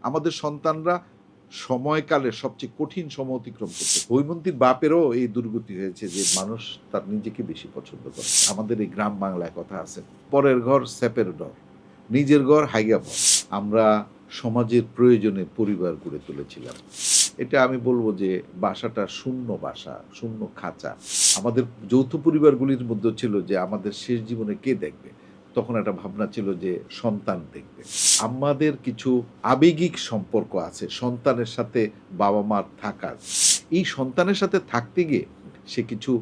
আমাদের সন্তানরা সময়কালের সবচেয়ে কঠিন সময় অতিক্রম করছে। হৈমন্তীর বাপেরও এই দুর্গতি হয়েছে যে মানুষ তার নিজেকে বেশি পছন্দ করে। আমাদের এই গ্রাম বাংলায় কথা আছে, পরের ঘর স্যাপের ডর, নিজের ঘর হাইগা ভর। আমরা সমাজের প্রয়োজনে পরিবার গড়ে তুলেছিলাম। এটা আমি বলবো যে বাসাটা শূন্য বাসা, শূন্য খাঁচা। আমাদের যৌথ পরিবারগুলির মধ্যে ছিল যে আমাদের শেষ জীবনে কে দেখবে, তখন একটা ভাবনা ছিল যে সন্তান দেখবে। আমাদের কিছু আবেগিক সম্পর্ক আছে সন্তানের সাথে বাবা মার থাকার। এই সন্তানের সাথে থাকতে গিয়ে সে কিছু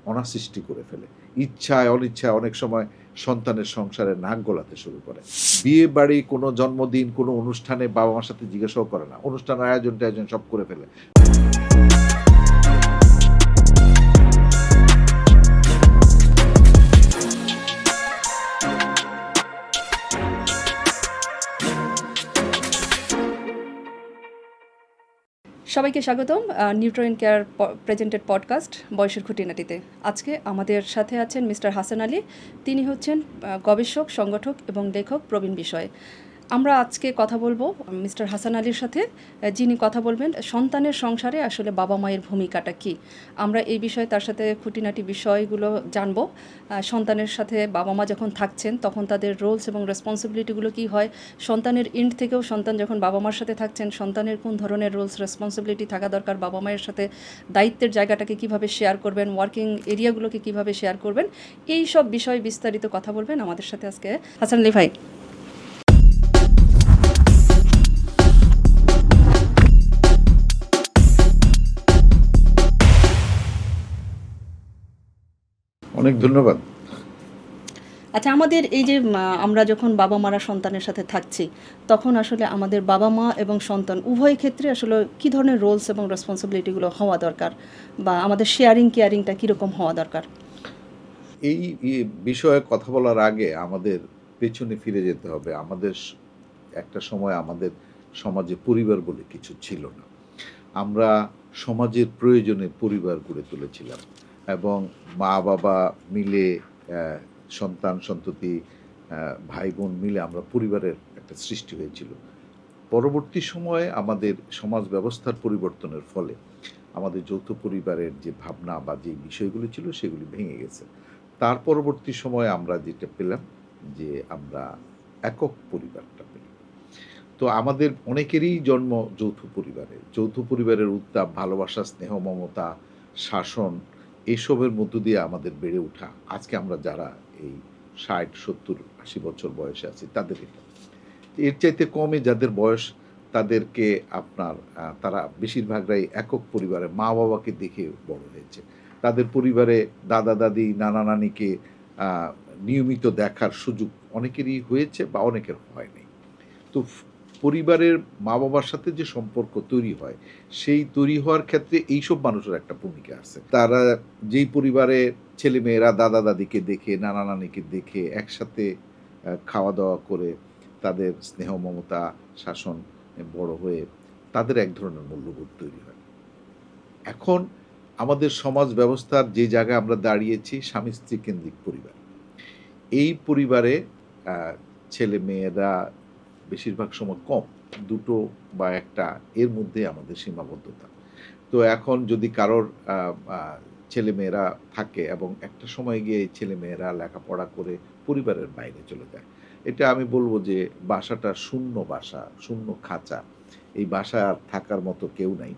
অনাসৃষ্টি করে ফেলে, ইচ্ছায় অনিচ্ছায় অনেক সময় সন্তানের সংসারে নাক গলাতে শুরু করে। বিয়ে বাড়ি, কোনো জন্মদিন, কোনো অনুষ্ঠানে বাবা মার সাথে জিজ্ঞাসাও করে না, অনুষ্ঠান আয়োজন টায়োজন সব করে ফেলে। সবাইকে স্বাগতম নিউট্রিয়েন্ট কেয়ার প্রেজেন্টেড পডকাস্ট বয়সের খুঁটিনাটিতে। আজকে আমাদের সাথে আছেন মিস্টার হাসান আলী। তিনি হচ্ছেন গবেষক, সংগঠক এবং লেখক প্রবীণ বিষয়ে। আমরা আজকে কথা বলবো মিস্টার হাসান আলীর সাথে, যিনি কথা বলবেন সন্তানের সংসারে আসলে বাবা মায়ের ভূমিকাটা কী। আমরা এই বিষয়ে তার সাথে খুঁটিনাটি বিষয়গুলো জানবো। সন্তানের সাথে বাবা মা যখন থাকছেন তখন তাদের রোলস এবং রেসপন্সিবিলিটিগুলো কী হয়, সন্তানের এন্ড থেকেও সন্তান যখন বাবা মার সাথে থাকছেন সন্তানের কোন ধরনের রোলস রেসপন্সিবিলিটি থাকা দরকার, বাবা মায়ের সাথে দায়িত্বের জায়গাটাকে কীভাবে শেয়ার করবেন, ওয়ার্কিং এরিয়াগুলোকে কীভাবে শেয়ার করবেন, এই সব বিষয়ে বিস্তারিত কথা বলবেন আমাদের সাথে আজকে হাসান আলী ভাই। অনেক ধন্যবাদ। আচ্ছা, আমাদের এই যে আমরা যখন বাবা মারা সন্তানের সাথে থাকছি তখন আসলে আমাদের বাবা মা এবং সন্তান উভয় ক্ষেত্রে আসলে কী ধরনের রোলস এবং রেসপন্সিবিলিটিগুলো হওয়া দরকার, বা আমাদের শেয়ারিং কেয়ারিংটা কীরকম হওয়া দরকার? এই বিষয়ে কথা বলার আগে আমাদের পেছনে ফিরে যেতে হবে। একটা সময় আমাদের সমাজে পরিবার বলে কিছু ছিল না। আমরা সমাজের প্রয়োজনে পরিবার গড়ে তুলেছিলাম এবং মা বাবা মিলে, সন্তান সন্ততি, ভাই বোন মিলে আমরা পরিবারের একটা সৃষ্টি হয়েছিল। পরবর্তী সময়ে আমাদের সমাজ ব্যবস্থার পরিবর্তনের ফলে আমাদের যৌথ পরিবারের যে ভাবনা বা যে বিষয়গুলি ছিল সেগুলি ভেঙে গেছে। তার পরবর্তী সময়ে আমরা যেটা পেলাম যে আমরা একক পরিবারটা পেলাম। তো আমাদের অনেকেরই জন্ম যৌথ পরিবারে। যৌথ পরিবারের উত্তাপ, ভালোবাসা, স্নেহ, মমতা, শাসন, এসবের মধ্য দিয়ে আমাদের বেড়ে ওঠা আজকে আমরা যারা এই ৬০, ৭০, ৮০ বছর বয়সে আছি তাদের এটা। এর চাইতে কমে যাদের বয়স তাদেরকে তারা বেশিরভাগরাই একক পরিবারে মা বাবাকে দেখে বড় হয়েছে। তাদের পরিবারে দাদা দাদি, নানা নানিকে নিয়মিত দেখার সুযোগ অনেকেরই হয়েছে বা অনেকের হয়নি। তো পরিবারের মা বাবার সাথে যে সম্পর্ক তৈরি হয় সেই তৈরি হওয়ার ক্ষেত্রে এইসব মানুষের একটা ভূমিকা আছে। তারা যেই পরিবারে ছেলে মেয়েরা দাদা দাদিকে দেখে, নানা নানিকে দেখে একসাথে খাওয়া দাওয়া করে তাদের স্নেহ মমতা শাসন বড় হয়ে তাদের এক ধরনের মূল্যবোধ তৈরি হয়। এখন আমাদের সমাজ ব্যবস্থার যে জায়গায় আমরা দাঁড়িয়েছি, স্বামী স্ত্রী কেন্দ্রিক পরিবার। এই পরিবারে ছেলে মেয়েরা বেশিরভাগ সময় কম, দুটো বা একটা, এর মধ্যে আমাদের সীমাবদ্ধতা। তো এখন যদি কারোর ছেলে মেয়েরা থাকে এবং একটা সময় গিয়ে এই ছেলে মেয়েরা লেখাপড়া করে পরিবারের বাইরে চলে যায়, এটা আমি বলবো যে বাসাটা শূন্য বাসা, শূন্য খাঁচা। এই বাসা আর থাকার মতো কেউ নাই।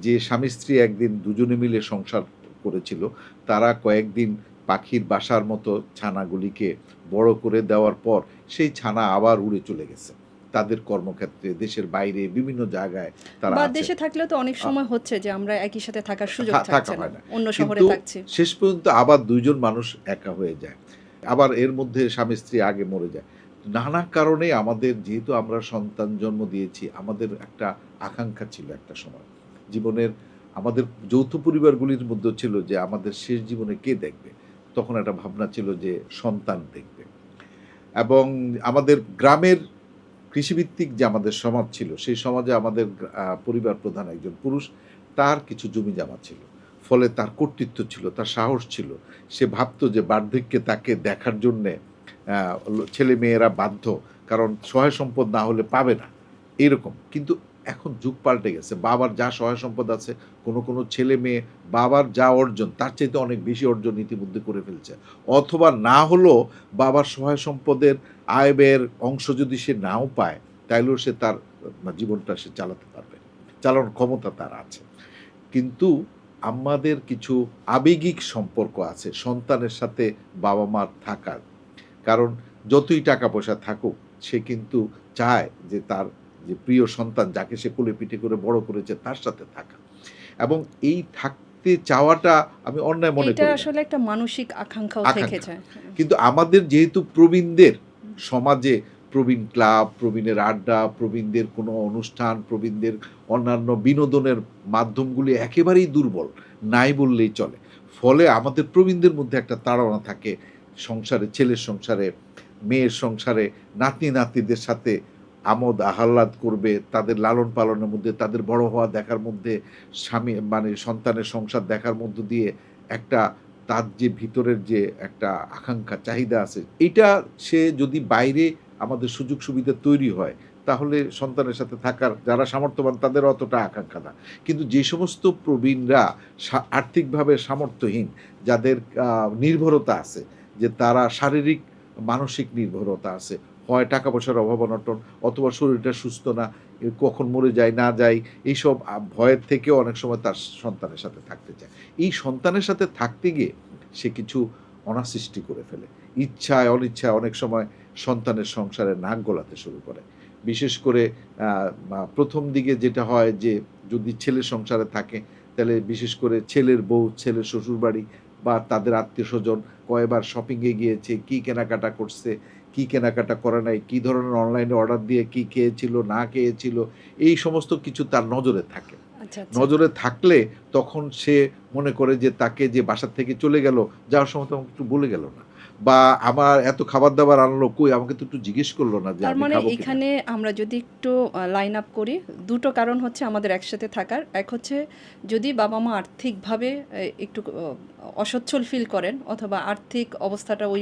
যে স্বামী স্ত্রী একদিন দুজনে মিলে সংসার করেছিল তারা কয়েকদিন পাখির বাসার মতো ছানাগুলিকে বড় করে দেওয়ার পর সেই ছানা আবার উড়ে চলে গেছে তাদের কর্মক্ষেত্রে, দেশের বাইরে বিভিন্ন জায়গায় তারা আছে। দেশে থাকলেও তো অনেক সময় হচ্ছে যে আমরা একই সাথে থাকার সুযোগ থাকা থাকছে হয় না, না, অন্য শহরে কিন্তু থাকছি। শেষ পর্যন্ত আবার দুইজন মানুষ একা হয়ে যায়, আবার এর মধ্যে স্বামী স্ত্রী আগে মরে যায়। নানা কারণে আমাদের, যেহেতু আমরা সন্তান জন্ম দিয়েছি, আমাদের একটা আকাঙ্ক্ষা ছিল একটা সময় জীবনের, আমাদের যৌথ পরিবারগুলির মধ্যে ছিল যে আমাদের শেষ জীবনে কে দেখবে, তখন একটা ভাবনা ছিল যে সন্তান দেখবে। এবং আমাদের গ্রামের কৃষিভিত্তিক যে আমাদের সমাজ ছিল, সেই সমাজে আমাদের পরিবার প্রধান একজন পুরুষ, তার কিছু জমি জমা ছিল, ফলে তার কর্তৃত্ব ছিল, তার সাহস ছিল। সে ভাবতো যে বার্ধক্যে তাকে দেখার জন্যে ছেলে মেয়েরা বাধ্য, কারণ সহায় সম্পদ না হলে পাবে না, এরকম। কিন্তু এখন যুগ পাল্টে গেছে। বাবার যা সহায় সম্পদ আছে, কোনো ছেলে মেয়ে বাবার যা অর্জন তার চাইতে অনেক বেশি অর্জন ইতিমধ্যে করে ফেলছে। অথবা না হলেও বাবার সহায় সম্পদের আয় ব্যয়ের অংশ যদি সে নাও পায়, তাইলেও সে তার জীবনটা সে চালাতে পারবে। চালানোর ক্ষমতা তার আছে। কিন্তু আমাদের কিছু আবেগিক সম্পর্ক আছে সন্তানের সাথে বাবা-মার থাকার। কারণ যতই টাকা পয়সা থাকুক, সে কিন্তু চায় যে তার যে প্রিয় সন্তান যাকে সে কোলে পিঠে করে বড় করেছে তার সাথে থাকা। এবং এই থাকতে চাওয়াটা আমি অন্যায় মনে এটা করি না। আসলে একটা মানসিক আকাঙ্ক্ষাও থেকে আকাঙ্ক্ষা। যায়। কিন্তু আমাদের যেহেতু প্রবীণদের সমাজে প্রবীণ ক্লাব, প্রবীণের আড্ডা, প্রবীণদের কোনো অনুষ্ঠান, প্রবীণদের অন্যান্য বিনোদনের মাধ্যমগুলি একেবারেই দুর্বল, নাই বললেই চলে। ফলে আমাদের প্রবীণদের মধ্যে একটা তাড়না থাকে সংসারে, ছেলের সংসারে, মেয়ের সংসারে, নাতি-নাতনিদের সাথে আমোদ আহ্লাদ করবে, তাদের লালন পালনের মধ্যে, তাদের বড় হওয়া দেখার মধ্যে, স্বামী মানে সন্তানের সংসার দেখার মধ্য দিয়ে একটা তার যে ভিতরের যে একটা আকাঙ্ক্ষা চাহিদা আছে, এইটা সে যদি বাইরে আমাদের সুযোগ সুবিধা তৈরি হয়, তাহলে সন্তানের সাথে থাকার যারা সামর্থ্যবান তাদের অতটা আকাঙ্ক্ষা না। কিন্তু যে সমস্ত প্রবীণরা আর্থিকভাবে সামর্থ্যহীন, যাদের নির্ভরতা আছে, যে তারা শারীরিক মানসিক নির্ভরতা আছে, হয় টাকা পয়সার অভাব অনটন, অথবা শরীরটা সুস্থ না, কখন মরে যায় না যায়, এইসব ভয়ের থেকেও অনেক সময় তার সন্তানের সাথে থাকতে চায়। এই সন্তানের সাথে থাকতে গিয়ে সে কিছু অনাসৃষ্টি করে ফেলে, ইচ্ছায় অনিচ্ছায় অনেক সময় সন্তানের সংসারে নাক গলাতে শুরু করে। বিশেষ করে প্রথম দিকে যেটা হয় যে যদি ছেলের সংসারে থাকে, তাহলে বিশেষ করে ছেলের বউ, ছেলের শ্বশুরবাড়ি বা তাদের আত্মীয় স্বজন কয়বার শপিংয়ে গিয়েছে, কি কেনাকাটা করছে, কি কেনাকাটা করে নাই, কি ধরনের অনলাইনে অর্ডার দিয়ে কি খেয়েছিল না খেয়েছিল, এই সমস্ত কিছু তার নজরে থাকে। আচ্ছা, আচ্ছা। নজরে থাকলে তখন সে মনে করে যে তাকে যে বাসার থেকে চলে গেল, যাওয়ার সময় তো আমাকে একটু বলে গেল না, বা আমার এত খাবার-দাবার আনলো, কই আমাকে তো একটু জিজ্ঞেস করলো না যে তার আমি মানে খাবো কিনা? এখানে আমরা যদি একটু লাইন আপ করি, দুটো কারণ হচ্ছে আমাদের একসাথে থাকার। এক হচ্ছে যদি বাবা-মা আর্থিকভাবে একটু অসচ্ছল ফিল করেন অথবা আর্থিক অবস্থাটা ওই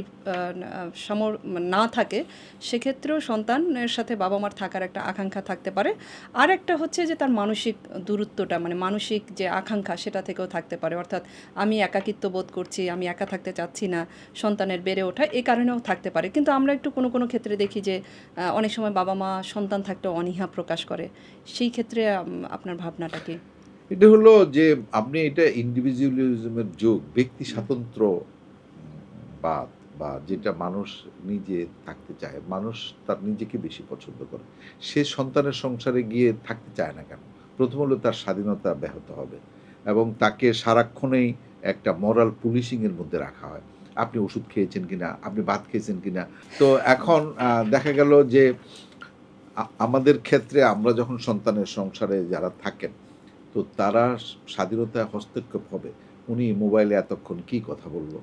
না থাকে, সেক্ষেত্রেও সন্তানের সাথে বাবা-মার থাকার একটা আকাঙ্ক্ষা থাকতে পারে। আর একটা হচ্ছে যে তার মানসিক দূরত্বটা, মানে মানসিক যে আকাঙ্ক্ষা সেটা থেকেও থাকতে পারে। অর্থাৎ আমি একাকিত্ব বোধ করছি, আমি একা থাকতে চাচ্ছি না, সন্তানের বেড়ে ওঠা, এ কারণেও থাকতে পারে। কিন্তু আমরা একটু কোনো ক্ষেত্রে দেখি যে অনেক সময় বাবা-মা সন্তান থাকতে অনীহা প্রকাশ করে। সেই ক্ষেত্রে আপনার ভাবনাটা কি? এটা হলো যে আপনি এটা ইন্ডিভিজুয়ালিজমের যুগ, ব্যক্তি স্বাতন্ত্র্য বাদ, বা যেটা মানুষ নিজে থাকতে চায়, মানুষ তার নিজেকে বেশি পছন্দ করে। সে সন্তানের সংসারে গিয়ে থাকতে চায় না কেন? প্রথম হলো তার স্বাধীনতা ব্যাহত হবে এবং তাকে সারাক্ষণেই একটা মোরাল পুলিশিং এর মধ্যে রাখা হয়। আপনি ওষুধ খেয়েছেন কিনা? আপনি ভাত খেয়েছেন কিনা? তো এখন দেখা গেল যে আমাদের ক্ষেত্রে আমরা যখন সন্তানের সংসারে যারা থাকেন, তো তারা স্বাধীনতায় হস্তক্ষেপ হবে। উনি মোবাইলে এতক্ষণ কি কথা বলল?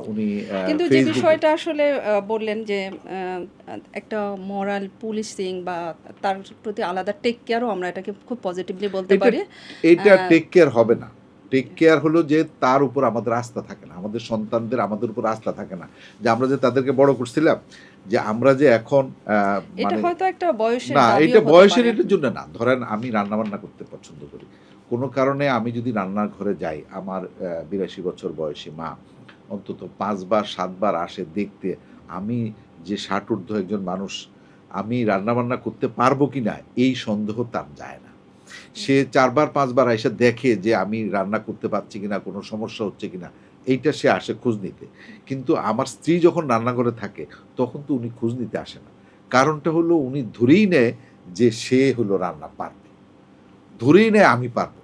উনি কিন্তু যে ফেসবুকে বিষয়টা আসলে বললেন যে একটা মোরাল পুলিশিং বা তার প্রতি আলাদা টেক কেয়ারও আমরা এটাকে খুব পজিটিভলি বলতে এটা পারি। এটা আহ, টেক কেয়ার হবে না। টেক কেয়ার হলো যে তার উপর আমাদের আস্থা থাকে না। আমাদের সন্তানদের আমাদের উপর আস্থা থাকে না। যে আমরা যে তাদেরকে বড় করছিলাম, যে আমরা যে এখন এটা মানে হয়তো একটা বয়সের না, দাবিও এটা হতে বয়সের পারে। এটার জন্য না। ধরেন আমি রান্না-বান্না করতে পছন্দ করি। কোনো কারণে আমি যদি রান্নার ঘরে যাই, আমার ৮২ বছর বয়সী মা অন্তত ৫ বার ৭ বার আসে দেখতে, আমি যে ষাটোর্ধ্ব একজন মানুষ, আমি রান্না-বান্না করতে পারবো কিনা এই সন্দেহ তার যায় না। সে ৪ বার ৫ বার আইসা দেখে যে আমি রান্না করতে পারছি কিনা, কোনো সমস্যা হচ্ছে কিনা, এইটা সে আসে খোঁজ নিতে। কিন্তু আমার স্ত্রী যখন রান্নাঘরে থাকে, তখন তো উনি খোঁজ নিতে আসে না। কারণটা হলো উনি ধরেই নেয় যে সে হলো রান্না পারবে। ধরেই নেয় আমি পারবো।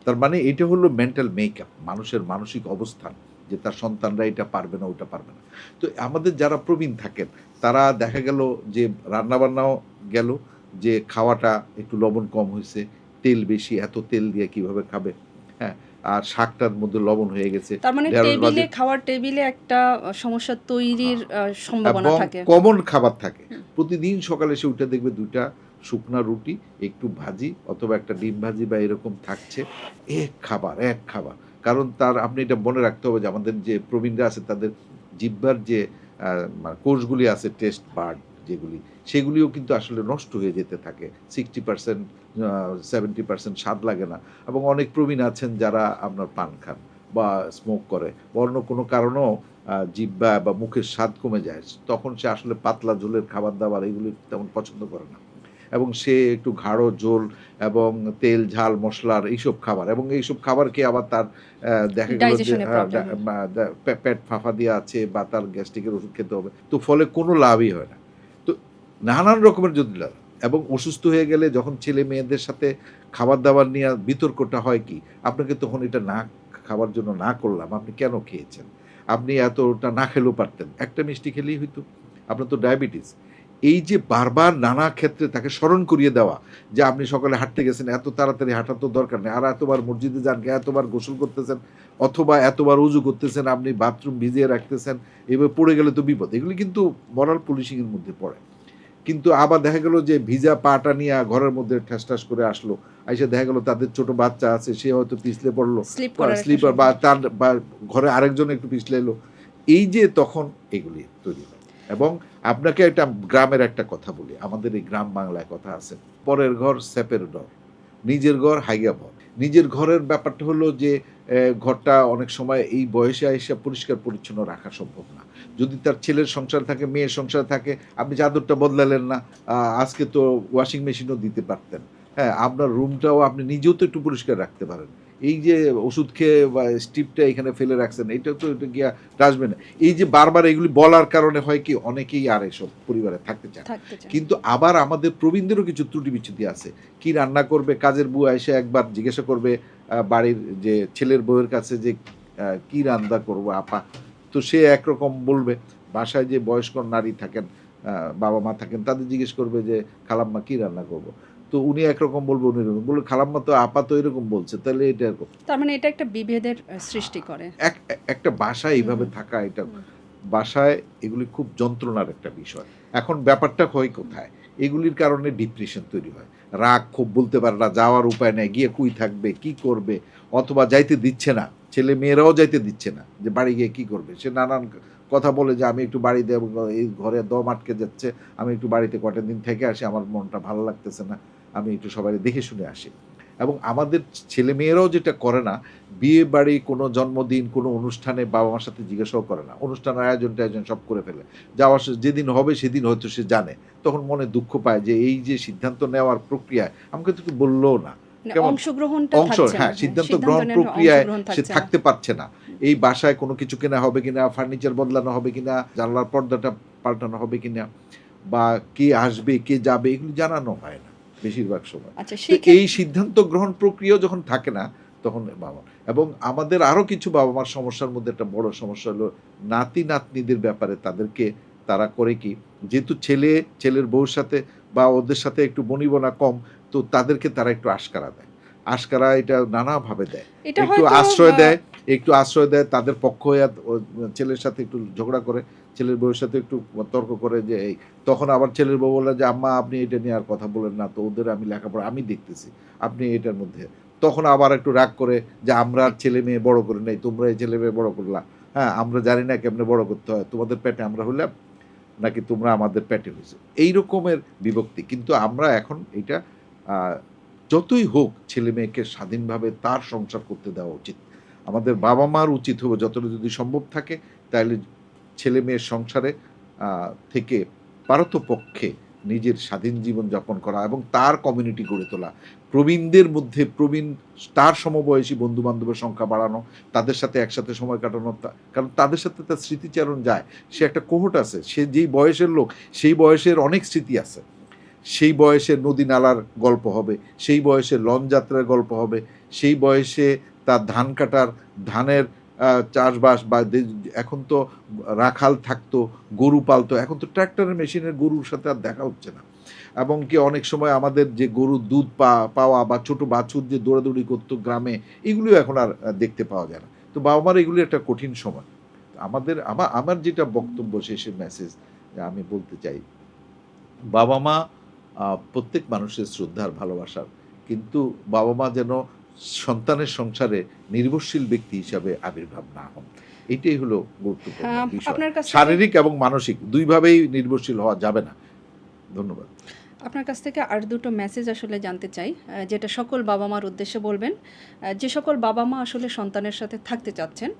তার মানে এটা হলো মেন্টাল মেকআপ, মানুষের মানসিক অবস্থান, যে তার সন্তানরা এটা পারবে না, ওটা পারবে না। তো আমাদের যারা প্রবীণ থাকেন, তারা দেখা গেল যে রান্নাবান্নাও গেল, যে খাওয়াটা একটু লবণ কম হইছে, তেল বেশি, এত তেল দিয়ে কিভাবে খাবে? হ্যাঁ? আর শাকটার মধ্যে লবণ হয়ে গেছে। তার মানে ঢেঁড়স ভাজি খাওয়ার টেবিলে একটা সমস্যা তৈরির সম্ভাবনা এবং থাকে। কমন খাবার থাকে। হুম। প্রতিদিন সকালে এসে উঠে দেখবে ২ টা শুকনা রুটি, একটু ভাজি অথবা একটা ডিম ভাজি বা এরকম থাকছে। এক খাবার, এক খাবার। কারণ তার আপনি এটা মনে রাখতে হবে যে আমাদের যে প্রবীণরা আছে তাদের জিহ্বার যে কোষগুলি আছে টেস্ট বাড, যেগুলি, সেগুলিও কিন্তু আসলে নষ্ট হয়ে যেতে থাকে। 60% 70% স্বাদ লাগে না। এবং অনেক প্রবীণ আছেন যারা আপনার পান খান বা স্মোক করে বা অন্য কোনো কারণেও জিহ্বা বা মুখের স্বাদ কমে যায়। তখন সে আসলে পাতলা ঝোলের খাবার-দাবার এগুলি তেমন পছন্দ করে না। এবং সে একটু গাঢ় ঝোল এবং তেল, ঝাল, মসলার এইসব খাবার, এবং এইসব খাবার খেয়ে আবার তার দেখা গেল যে ডাইজেশনের প্রবলেম। পেট ফাঁফা দিয়ে আছে বা তার গ্যাস্ট্রিকের ওষুধ খেতে হবে। তো ফলে কোনো লাভই হয় না। তো নানান রকমের জটিলতা, এবং অসুস্থ হয়ে গেলে যখন ছেলে-মেয়েদের সাথে খাবার-দাবার নিয়ে বিতর্কটা হয় কি, আপনাকে তখন এটা না খাওয়ার জন্য না করলাম, আপনি কেন খেয়েছেন? আপনি এতটা না খেলেও পারতেন। একটা মিষ্টি খেলেই হইতো। আপনার তো ডায়াবেটিস। এই যে বারবার নানা ক্ষেত্রে তাকে স্মরণ করিয়ে দেওয়া যে আপনি সকালে হাঁটতে গেছেন, এত তাড়াতাড়ি হাঁটার তো দরকার নেই। আর এতবার মসজিদে যান, এতবার গোসল করতেছেন অথবা এতবার উযু করতেছেন, আপনি বাথরুম ভিজিয়ে রাখতেছেন, এভাবে পড়ে গেলে তো বিপদ। এগুলি কিন্তু মোরাল পুলিশিং এর মধ্যে পড়ে। কিন্তু আবার দেখা গেল যে ভিজা পাটা নিয়ে ঘরের মধ্যে ঠাস করে আসলো। আইসা দেখা গেল তাদের ছোট বাচ্চা আছে, সে হয়তো পিছলে পড়লো, স্লিপ করার একটা স্লিপার বা সম্ভাবনা। তার বা ঘরে আরেকজন একটু পিছলে এলো। এই যে তখন এগুলি তৈরি হয়। এবং আপনাকে একটা গ্রামের একটা কথা বলি। আমাদের এই গ্রাম বাংলায় কথা আছে, পরের ঘর স্যাপের ডর, নিজের ঘর হাইগা ভর। নিজের ঘরের ব্যাপারটা হলো যে ঘরটা অনেক সময় এই বয়সে আইসা পরিষ্কার পরিচ্ছন্ন রাখা সম্ভব না। যদি তার ছেলের সংসার থাকে, মেয়ের সংসার থাকে, আপনি চাদরটা বদলালেন না। আজকে তো ওয়াশিং মেশিনও দিতে পারতেন। হ্যাঁ, আপনার রুমটাও আপনি নিজেও তো একটু পরিষ্কার রাখতে পারেন। এই যে ওষুধ খেয়ে বা স্ট্রিপটা এখানে ফেলে রাখছেন, এইটাও তো এটা গিয়া ডাস্টবিনে। এই যে বারবার এগুলি বলার কারণে হয় কি, অনেকেই আর এসব পরিবারে থাকতে চায় না। থাকতে চায়। কিন্তু আবার আমাদের প্রবীণদেরও কিছু ত্রুটি বিচ্যুতি আছে। কি রান্না করবে, কাজের বুয়া এসে একবার জিজ্ঞাসা করবে বাড়ির যে ছেলের বউয়ের কাছে যে কি রান্না করবো আপা? তো সে একরকম বলবে। বাসায় যে বয়স্ক নারী থাকেন, বাবা-মা থাকেন, তাদের জিজ্ঞেস করবে যে, "খালাম্মা কি রান্না করবো?" তো উনি একরকম বলবে, উনি এরকম বলবে, "খালাম্মা তো আপা তো এরকম বলছে, তাহলে এটা এরকম।" তার মানে এটা একটা বিভেদের সৃষ্টি করে। একটা বাসায় এইভাবে হুম, থাকা, এটা হুম। বাসায় এগুলি খুব যন্ত্রণার একটা বিষয়। এখন ব্যাপারটা হয় কোথায়? এগুলির কারণে ডিপ্রেশন তৈরি হয়। রাগ ক্ষোভ বলতে পারে না, যাওয়ার উপায় নাই, গিয়ে কুই থাকবে, কি করবে? অথবা যাইতে দিচ্ছে না। ছেলে-মেয়েরাও যাইতে দিচ্ছে না যে বাড়ি গিয়ে কি করবে? সে নানান কথা বলে যে, "আমি একটু বাড়িতে এই ঘরে দম আটকে যাচ্ছে। আমি একটু বাড়িতে কয়টা দিন থেকে আসি। আমার মনটা ভালো লাগতেছে না। আমি একটু সবাইরে দেখে শুনে আসি।" এবং আমাদের ছেলে-মেয়েরাও যেটা করে না, বিয়ে বাড়ি, কোনো জন্মদিন, কোনো অনুষ্ঠানে বাবা-মার সাথে জিজ্ঞাসাও করে না। অনুষ্ঠানের আয়োজন-টায়োজন সব করে ফেলে। যাওয়ার যেদিন হবে সেদিন হয়তো সে জানে। তখন মনে দুঃখ পায় যে এই যে সিদ্ধান্ত নেওয়ার প্রক্রিয়ায় আমাকে তো কেউ বললও না। মানে কেমন অংশগ্রহণটা অংশ, থাকছে না। হ্যাঁ, হ্যাঁ, সিদ্ধান্ত সিদ্ধান্ত গ্রহণ নেওয়ার প্রক্রিয়ায় অংশগ্রহণ সে থাকছে না। থাকতে পারছে না। এই বাসায় কোনো কিছু কেনা হবে কিনা, ফার্নিচার বদলানো হবে কিনা, জানলার পর্দাটা পাল্টানো হবে কিনা, বা কে আসবে, কে যাবে, এগুলো জানানো হয় না বেশিরভাগ সময়। আচ্ছা তো সেই ক্ষেত এই সিদ্ধান্ত গ্রহণ প্রক্রিয়াও যখন থাকে না, তখন বাবা, এবং আমাদের আরো কিছু বাবা-মার সমস্যার মধ্যে একটা বড় সমস্যা হলো নাতি-নাতনিদের ব্যাপারে তাদেরকে তারা করে কি, যেহেতু ছেলের বউর সাথে বা ওদের সাথে একটু বনিবনা কম, তো তাদেরকে তারা একটু আশকারা দেয়। আশকারা এটা নানাভাবে দেয়। এটা একটু হয়তো আশ্রয় দেয়, তাদের পক্ষ হয়ে ছেলের সাথে একটু ঝগড়া করে, ছেলের বউয়ের সাথে একটু তর্ক করে যে এই, তখন আবার ছেলের বউ বলে যে, "আম্মা আপনি এটা নিয়ে আর কথা বলেন না তো, ওদের আমি লেখাপড়া আমি দেখতেছি। আপনি এটার মধ্যে।" তখন আবার একটু রাগ করে যে, "আমরা আর ছেলে-মেয়ে বড় করি নাই, তোমরা এই ছেলে-মেয়ে বড় করলা। হ্যাঁ, আমরা জানি না কেমনে বড় করতে হয়। তোমাদের পেটে আমরা হইলাম, নাকি তোমরা আমাদের পেটে হইছো?" এই রকমের বিভক্তি। কিন্তু আমরা এখন এটা আ যতই হোক ছেলে-মেয়েকে স্বাধীনভাবে তার সংসার করতে দেওয়া উচিত। আমাদের বাবা-মার উচিত হবে যতটা যদি সম্ভব থাকে, তাইলে ছেলে-মেয়ের সংসারে আ থেকে পারতপক্ষে নিজের স্বাধীন জীবন যাপন করা এবং তার কমিউনিটি গড়ে তোলা। প্রবীণদের মধ্যে তার সমবয়সী বন্ধু-বান্ধবের সংখ্যা বাড়ানো, তাদের সাথে একসাথে সময় কাটানো, কারণ তাদের সাথে তার স্মৃতিচারণ যায়। সে একটা কোহট আছে। সে যেই বয়সের লোক, সেই বয়সের অনেক স্মৃতি আছে। সেই বয়সে নদী-নালার গল্প হবে, সেই বয়সে লঞ্চ যাত্রার গল্প হবে, সেই বয়সে তার ধান কাটার, ধানের চাষবাস বা এখন তো রাখাল থাকতো, গরু পালতো। এখন তো ট্রাক্টরের মেশিনের গরুর সাথে আর দেখা হচ্ছে না। এবং কি অনেক সময় আমাদের যে গরুর দুধ পাওয়া বা ছোট বাছুর যে দৌড়াদৌড়ি করতো গ্রামে, এগুলিও এখন আর দেখতে পাওয়া যায় না। তো বাবা-মার এগুলি একটা কঠিন সময়। আমার যেটা বক্তব্য, শেষের মেসেজ আমি বলতে চাই, বাবা-মা প্রত্যেক মানুষের শ্রদ্ধার, ভালোবাসার। কিন্তু বাবা-মা যেন সন্তানের সংসারে নির্ভরশীল ব্যক্তি হিসাবে আবির্ভাব না হন। এটাই হলো গুরুত্বপূর্ণ বিষয়। আপনার কাছ থেকে শারীরিক এবং মানসিক ২ ভাবেই নির্ভরশীল হওয়া যাবে না। ধন্যবাদ। আপনার কাছ থেকে আর দুটো মেসেজ আসলে জানতে চাই, যেটা সকল বাবা মার উদ্দেশ্যে বলবেন। যে সকল বাবা মা আসলে সন্তানের সাথে থাকতে চাচ্ছেন,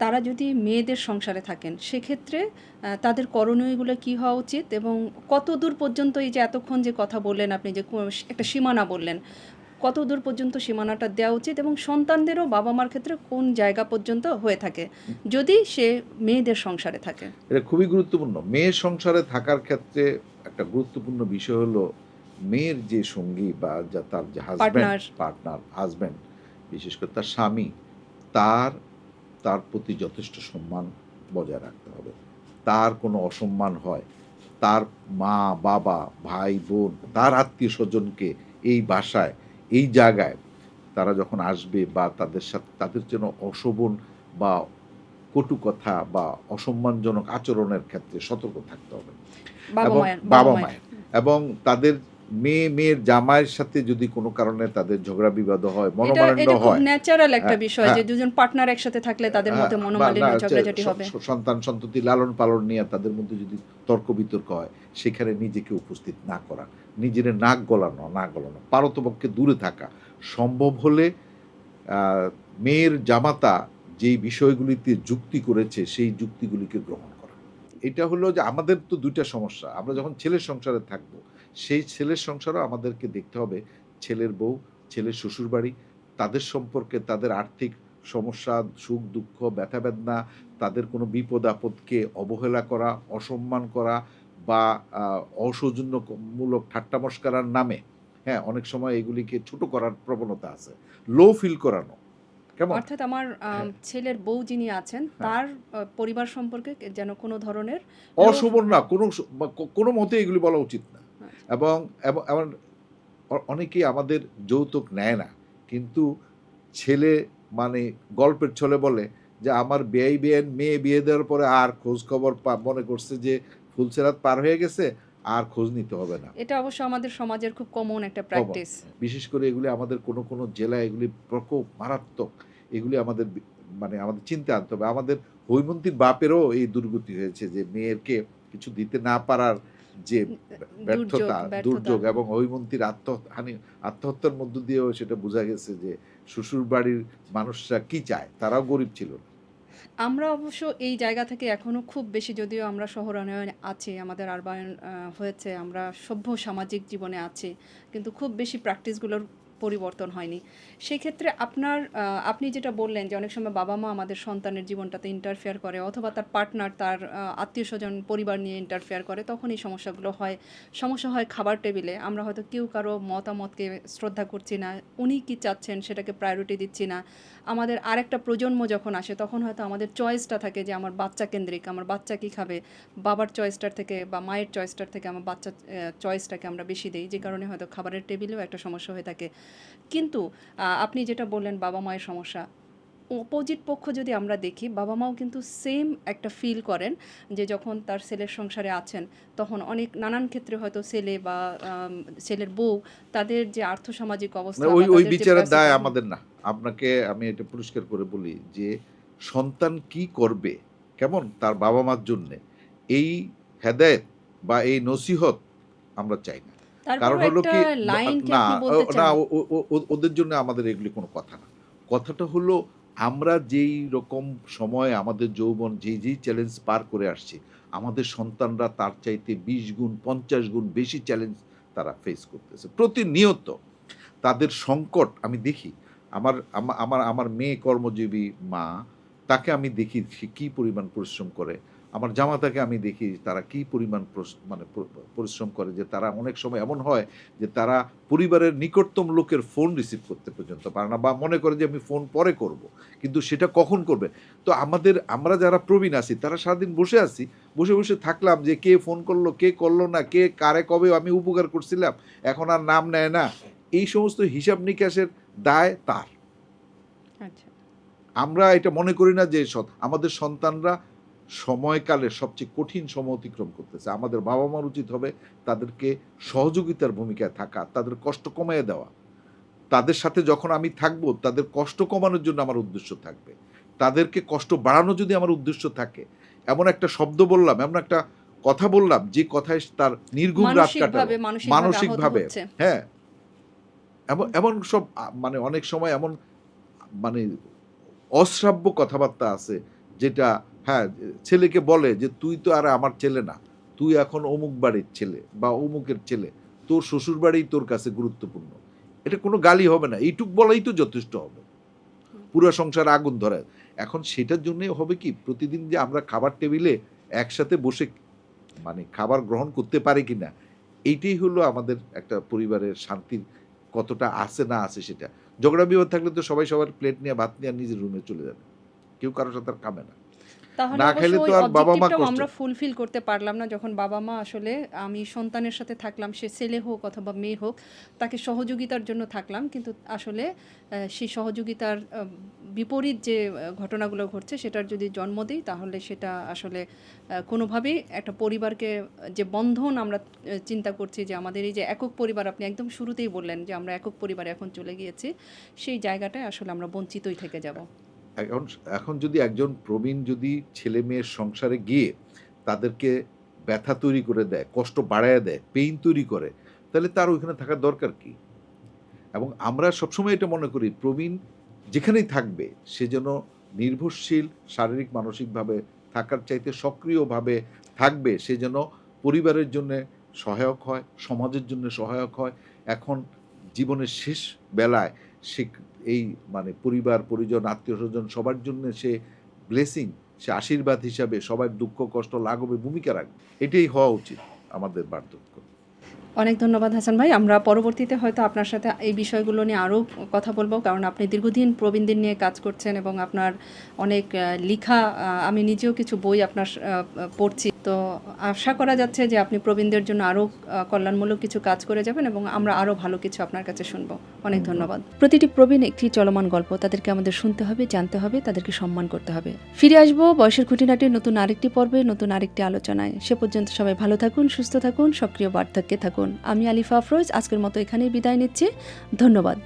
তারা যদি মেয়েদের সংসারে থাকেন, সেক্ষেত্রে তাদের করণীয়গুলো কী হওয়া উচিত, এবং কত দূর পর্যন্ত, এই যে এতক্ষণ যে কথা বললেন আপনি, যে একটা সীমানা বললেন, কত দূর পর্যন্ত সীমানাটা দেওয়া উচিত, এবং সন্তানদেরও বাবা মার ক্ষেত্রে কোন জায়গা পর্যন্ত হয়ে থাকে যদি সে মেয়েদের সংসারে থাকে? এটা খুবই গুরুত্বপূর্ণ। মেয়ের সংসারে থাকার ক্ষেত্রে একটা গুরুত্বপূর্ণ বিষয় হলো মেয়ের যে সঙ্গী বা তার যে পার্টনার। পার্টনার, হাজব্যান্ড, বিশেষ করে তার স্বামী, তার তার প্রতি যথেষ্ট সম্মান বজায় রাখতে হবে। তার কোনো অসম্মান হয়, তার মা, বাবা, ভাই, বোন, তার আত্মীয়স্বজনকে এই বাসায়, এই জায়গায় তারা যখন আসবে বা তাদের সাথে তাদের যেন অশোভন বা কটু কথা বা অসম্মানজনক আচরণের ক্ষেত্রে সতর্ক থাকতে হবে। এবং বাবা মায়ের এবং তাদের মেয়ের জামাইয়ের সাথে যদি কোনো কারণে তাদের ঝগড়া বিবাদ হয়, মনোমালিন্য এটা খুব হয়, ন্যাচারাল একটা বিষয় যে হ্যাঁ, দুজন পার্টনার একসাথে থাকলে তাদের মধ্যে মনোমালিন্য, ঝগড়াঝাটি হবে। সন্তান সন্ততি লালন পালন নিয়ে তাদের মধ্যে যদি তর্ক বিতর্ক হয়, সেখানে নিজেকে উপস্থিত না করা, নিজের নাক গলানো, পারতপক্ষে দূরে থাকা, সম্ভব হলে মেয়ের জামাতা যেই বিষয়গুলিতে যুক্তি করেছে সেই যুক্তিগুলিকে গ্রহণ করা। এটা হলো যে আমাদের তো দুইটা সমস্যা। আমরা যখন ছেলের সংসারে থাকব, সেই ছেলের সংসারও আমাদেরকে দেখতে হবে। ছেলের বউ, ছেলের শ্বশুরবাড়ি, তাদের সম্পর্কে, তাদের আর্থিক সমস্যা, সুখ দুঃখ, ব্যথা বেদনা, তাদের কোনো বিপদ আপদকে অবহেলা করা, অসম্মান করা বা অসৌজন্যমূলক ঠাট্টা মশকরার নামে, হ্যাঁ, অনেক সময় এগুলিকে ছোট করার প্রবণতা আছে, লো ফিল করানো। কেমন? অর্থাৎ আমার হ্যাঁ, ছেলের বউ যিনি আছেন হ্যাঁ। তার পরিবার সম্পর্কে যেন কোনো ধরনের অশোভন না, কোনো মতে এগুলি বলা উচিত না। আচ্ছা। এবং এমন অনেকেই আমাদের যৌতুক নেয় না। কিন্তু ছেলে মানে গল্পের ছলে বলে যে আমার বেয়াই মেয়ে বিয়ে দেওয়ার পরে আর খোঁজ খবর মনে করছে যে ফুলসেরাত পার হয়ে গেছে, আর খোঁজ নিতে হবে না। এটা অবশ্য আমাদের সমাজের খুব কমন একটা কমন। প্র্যাকটিস। বিশেষ করে এগুলি আমাদের কোনো জেলায় এগুলি প্রকোপ মারাত্মক। এগুলি আমাদের মানে আমাদের চিন্তায় আনতে হবে। আমাদের হৈমন্তীর বাপেরও এই দুর্গতি হয়েছে যে মেয়েরকে কিছু দিতে না পারার যে ব্যর্থতা, দুর্যোগ, এবং হৈমন্তীর আত্মহত্যার মধ্য দিয়েও সেটা বোঝা গেছে যে শ্বশুরবাড়ির মানুষরা কি চায়, তারাও গরিব ছিল না। আমরা অবশ্য এই জায়গা থেকে এখনো খুব বেশি, যদিও আমরা শহরায়নে আছি, আমাদের আরবায়ন হয়েছে, আমরা সভ্য সামাজিক জীবনে আছি, কিন্তু খুব বেশি প্র্যাকটিসগুলোর পরিবর্তন হয়নি। সেক্ষেত্রে আপনি যেটা বললেন যে অনেক সময় বাবা মা আমাদের সন্তানের জীবনটাতে ইন্টারফেয়ার করে, অথবা তার পার্টনার তার আত্মীয়স্বজন পরিবার নিয়ে ইন্টারফেয়ার করে, তখন এই সমস্যাগুলো হয়। সমস্যা হয় খাবার টেবিলে, আমরা হয়তো কেউ কারো মতামতকে শ্রদ্ধা করছি না, উনি কি চাচ্ছেন সেটাকে প্রায়োরিটি দিচ্ছি না। আমাদের আরেকটা প্রজন্ম যখন আসে, তখন হয়তো আমাদের চয়েসটা থাকে যে আমার বাচ্চা কেন্দ্রিক, আমার বাচ্চা কী খাবে, বাবার চয়েসটার থেকে বা মায়ের চয়েসটার থেকে আমার বাচ্চা চয়েসটাকে আমরা বেশি দিই, যে কারণে হয়তো খাবারের টেবিলেও একটা সমস্যা হয়ে থাকে। কিন্তু আপনি যেটা বললেন বাবা মায়ের সমস্যা, অপোজিট পক্ষ যদি আমরা দেখি, বাবা মাও কিন্তু সেম একটা ফিল করেন যে যখন তার ছেলের সংসারে আছেন, তখন নানান ক্ষেত্রে হয়তো ছেলে বা ছেলের বউ, তাদের যে আর্থসামাজিক অবস্থা, ওই বিচারের দায় আমাদের না। আপনাকে আমি এটা পরিষ্কার করে বলি যে সন্তান কি করবে, কেমন তার বাবা মার জন্য, এই হেদায়েত বা এই নসিহত আমরা চাই না। কারণ হলো কি, না না, ওদের জন্য আমাদের এগুলি কোনো কথা না। কথাটা হলো আমরা যেই রকম সময় আমাদের যৌবন যেই চ্যালেঞ্জ পার করে আসছি, আমাদের সন্তানরা তার চাইতে 20 গুণ 50 গুণ বেশি চ্যালেঞ্জ তারা ফেস করতেছে প্রতিনিয়ত। তাদের সংকট আমি দেখি। আমার আমার আমার মেয়ে কর্মজীবী মা, তাকে আমি দেখি সে কী পরিমাণ পরিশ্রম করে। আমার জামাতাকে আমি দেখি তারা কী পরিমাণ পরিশ্রম করে, যে তারা অনেক সময় এমন হয় যে তারা পরিবারের নিকটতম লোকের ফোন রিসিভ করতে পর্যন্ত পারে না, বা মনে করে যে আমি ফোন পরে করব। কিন্তু সেটা কখন করবে? তো আমরা যারা প্রবীণ আছি তারা সারাদিন বসে আছি, বসে থাকলাম যে কে ফোন করলো, কে করলো না, কে কারে কবে আমি উপকার করছিলাম, এখন আর নাম নেয় না। এই সমস্ত হিসাব নিকাশের দায় তার। আচ্ছা। আমরা এটা মনে করি না যে আমাদের সন্তানরা সময়কালের সবচেয়ে কঠিন সময় অতিক্রম করতেছে। আমাদের বাবা মার উচিত হবে তাদেরকে সহযোগিতার ভূমিকায় থাকা, তাদের কষ্ট কমিয়ে দেওয়া। তাদের সাথে যখন আমি থাকবো, তাদের কষ্ট কমানোর জন্য আমার উদ্দেশ্য থাকবে। তাদেরকে কষ্ট বাড়ানো যদি আমার উদ্দেশ্য থাকে, এমন একটা শব্দ বললাম, এমন একটা কথা বললাম, যে কথায় তার নির্ঘুম রাত কাটালো মানসিকভাবে, হচ্ছে। হ্যাঁ, এমন এমন সব মানে অনেক সময় এমন মানে অশ্রাব্য কথাবার্তা আছে যেটা, হ্যাঁ, ছেলেকে বলে যে তুই তো আর আমার ছেলে না, তুই এখন অমুক বাড়ির ছেলে বা অমুকের ছেলে, তোর শ্বশুর বাড়ি তোর কাছে গুরুত্বপূর্ণ। এটা কোনো গালি হবে না, এইটুক বলাই তো যথেষ্ট হবে, পুরো সংসার আগুন ধরে। এখন সেটার জন্য হবে কি, প্রতিদিন যে আমরা খাবার টেবিলে একসাথে বসে মানে খাবার গ্রহণ করতে পারি কিনা, এইটাই হলো আমাদের একটা পরিবারের শান্তির কতটা আছে না আছে সেটা। ঝগড়া বিবাদ থাকলে তো সবাই সবার প্লেট নিয়ে ভাত নিয়ে নিজের রুমে চলে যাবে, কেউ কারোর সাথে আর খাবে না। তাহলে না অবশ্য খাইলে তো ওই আর বাবা মা অবজেক্টিভটাও কষ্ট। আমরা ফুলফিল করতে পারলাম না, যখন বাবা মা আসলে আমি সন্তানের সাথে থাকলাম, সে ছেলে হোক অথবা মেয়ে হোক, তাকে সহযোগিতার জন্য থাকলাম, কিন্তু আসলে সেই সহযোগিতার বিপরীত যে ঘটনাগুলো ঘটছে সেটার যদি জন্ম দিই, তাহলে সেটা আসলে কোনোভাবেই একটা পরিবারকে যে বন্ধন আমরা চিন্তা করছি যে আমাদের এই যে একক পরিবার, আপনি একদম শুরুতেই বললেন যে আমরা একক পরিবারে এখন চলে গিয়েছি, সেই জায়গাটায় আসলে আমরা বঞ্চিতই থেকে যাব। এখন এখন যদি একজন প্রবীণ যদি ছেলে মেয়ের সংসারে গিয়ে তাদেরকে ব্যথা তৈরি করে দেয়, কষ্ট বাড়ায় দেয়, পেইন তৈরি করে, তাহলে তার ওইখানে থাকার দরকার কি? এবং আমরা সবসময় এটা মনে করি প্রবীণ যেখানেই থাকবে সে যেন নির্ভরশীল শারীরিক মানসিকভাবে থাকার চাইতে সক্রিয়ভাবে থাকবে, সে যেন পরিবারের জন্য সহায়ক হয়, সমাজের জন্য সহায়ক হয়। এখন জীবনের শেষ বেলায় সে এই মানে পরিবার পরিজন আত্মীয় স্বজন সবার জন্য সে ব্লেসিং, সে আশীর্বাদ হিসাবে সবার দুঃখ কষ্ট লাঘবে ভূমিকা রাখবে। এটাই হওয়া উচিত আমাদের বার্ধক্য। অনেক ধন্যবাদ হাসান ভাই। আমরা পরবর্তীতে হয়তো আপনার সাথে এই বিষয়গুলো নিয়ে আরও কথা বলবো, কারণ আপনি দীর্ঘদিন প্রবীণদের নিয়ে কাজ করছেন এবং আপনার অনেক লেখা, আমি নিজেও কিছু বই আপনার পড়ছি, তো আশা করা যাচ্ছে যে আপনি প্রবীণদের জন্য আরও কল্যাণমূলক কিছু কাজ করে যাবেন এবং আমরা আরও ভালো কিছু আপনার কাছে শুনবো। অনেক ধন্যবাদ। প্রতিটি প্রবীণ একটি চলমান গল্প, তাদেরকে আমাদের শুনতে হবে, জানতে হবে, তাদেরকে সম্মান করতে হবে। ফিরে আসবো বয়সের খুঁটিনাটির নতুন আরেকটি পর্বে, নতুন আরেকটি আলোচনায়। সে পর্যন্ত সবাই ভালো থাকুন, সুস্থ থাকুন, সক্রিয় বার্ধক্যে থাকুন। আমি আলিফা আফরোজ আজকের মতো এখানেই বিদায় নিচ্ছি। ধন্যবাদ।